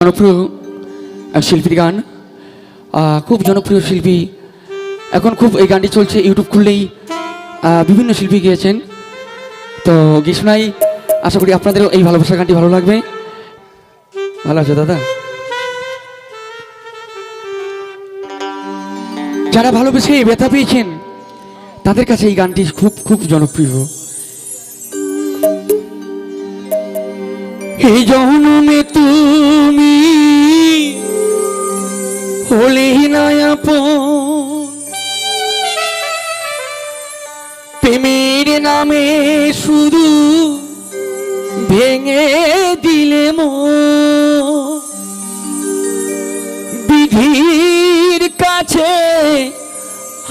জনপ্রিয় শিল্পীর গান, খুব জনপ্রিয় শিল্পী। এখন খুব এই গানটি চলছে, ইউটিউব খুললেই বিভিন্ন শিল্পী গিয়েছেন। তো গীষ্মাই, আশা করি আপনাদেরও এই ভালোবাসার গানটি ভালো লাগবে। ভালো আছে দাদা? যারা ভালোবেসে ব্যথা পেয়েছেন তাদের কাছে এই গানটি খুব খুব জনপ্রিয়। এই জনমে তুমি হলে না আপন, প্রেমের নামে শুধু ভেঙে দিলে মন। বিধির কাছে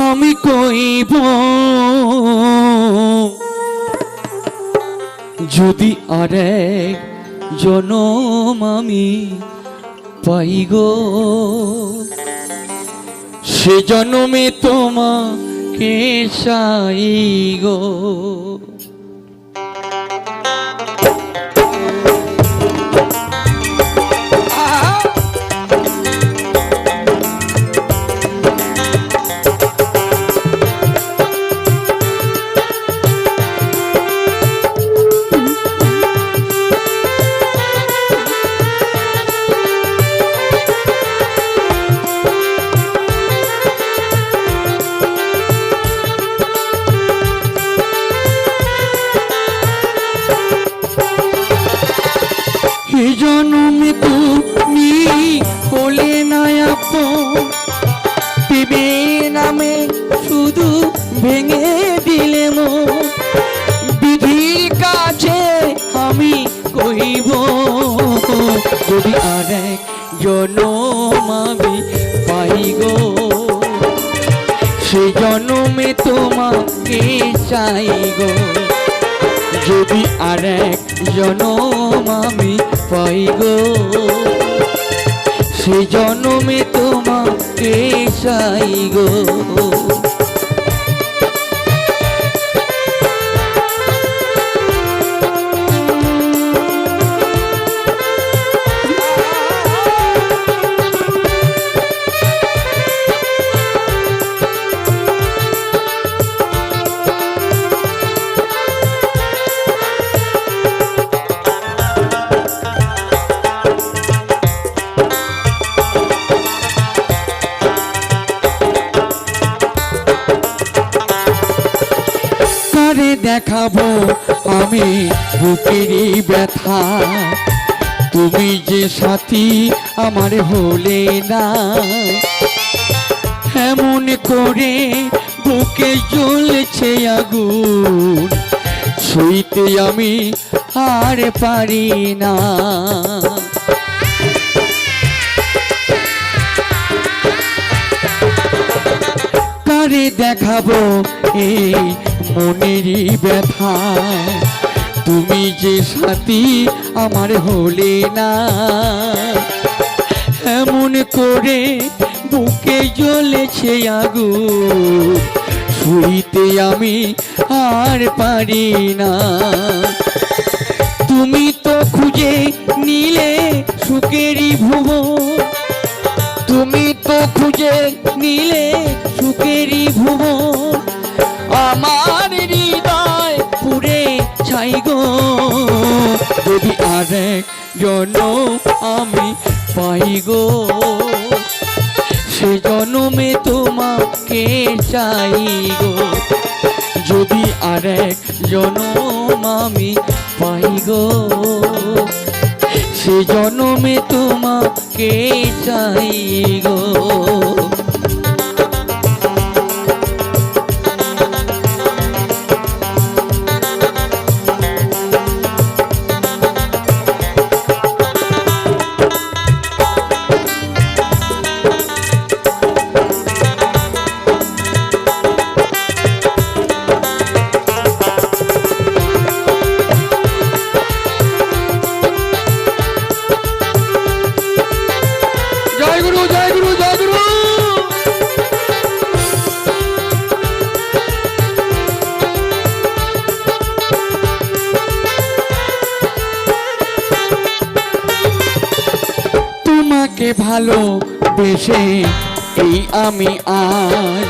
আমি কইব, যদি আরেক জনম আমি পাই গো, সে জনমে তোমাকে চাই গো। জনমে তুমি হলে না আপন, প্রেমের নামে শুধু ভেঙে দিলে মন। বিধির কাছে আমি কইব, যদি আরেক জনম আমি পাই গো, সে জনমে তোমাকে চাই গো। যদি আরেক জনম আমি পাই গো, সে জনমে তোমাকে চাই গো। দেখাবো আমি বুকেরই ব্যথা, তুমি যে সাথী আমার হলে না। এমন করে বুকে জ্বলছে আগুন, সইতে আমি আর পারি না। কারে দেখাবো এই মনেরই ব্যথা, তুমি যে সাথী আমার হলে না। এমন করে বুকে জ্বলেছে আগুন, সইতে আমি আর পারি না। তুমি তো খুঁজে নিলে সুখেরই ভুবন, তুমি তো খুঁজে নিলে সুখেরই ভুবন। আমার হৃদয় পুরে ছাই গো, যদি আরেক জনম আমি পাই গো, সে জনমে তোমাকে চাই গো। যদি আরেক জনম আমি পাই গো, সে জনমে তোমাকে চাই গো। জয় গুরু, জয় গুরু, জয় গুরু। তোমাকে ভালোবেসে এই আমি আজ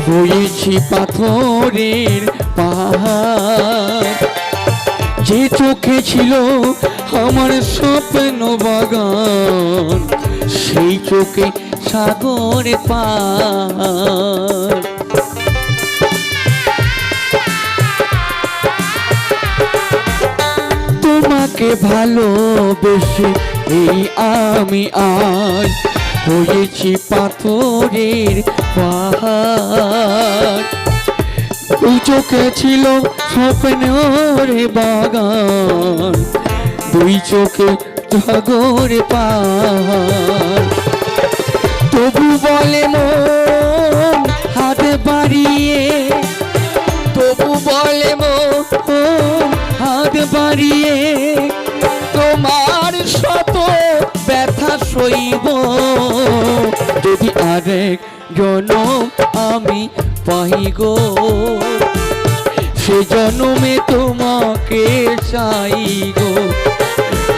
হয়েছি পাথরের পাহাড়। যে চোখে ছিল আমার স্বপ্ন বাগান, সেই চোখে সাগর পার। তোমাকে ভালোবেসে এই আমি আজ হয়েছি পাথরের পাহাড়। দু চোখে ছিল স্বপ্নের বাগান, দুই চোখে সাগর পার। তবু বলে মন হাত বাড়িয়ে, তবু বলে মন হাত বাড়িয়ে, তোমার শত ব্যথা সইব যদি আরেক জনম আমি পাই গো। সে জনমে তোমাকে চাই গো,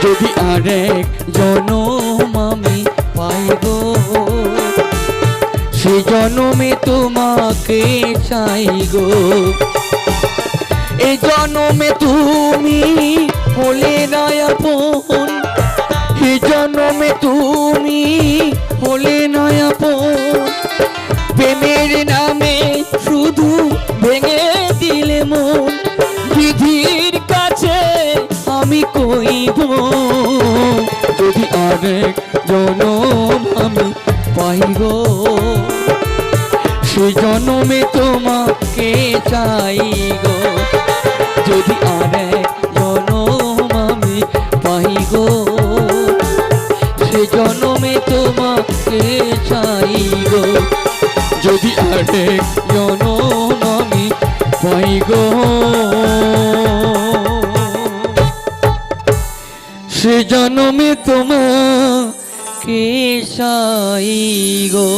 যদি আরেক জনম আমি পাই গো। সে জনমে তোমাকে চাই গো। এ জনমে তুমি হলে না আপন, এ জনমে তুমি হলে না আপন। প্রেমের নামে শুধু ভেঙে দিলে মন, বিধির কাছে আমি কইব যদি আরেক জনম আমি পাই গো। সে জনমে তোমাকে চাই গো, যদি আরেক জনম আমি পাই গো। সে জনমে তোমাকে চাই গো, যদি আরেক জনম আমি পাই গো। সে জনমে তোমাকে চাই গো।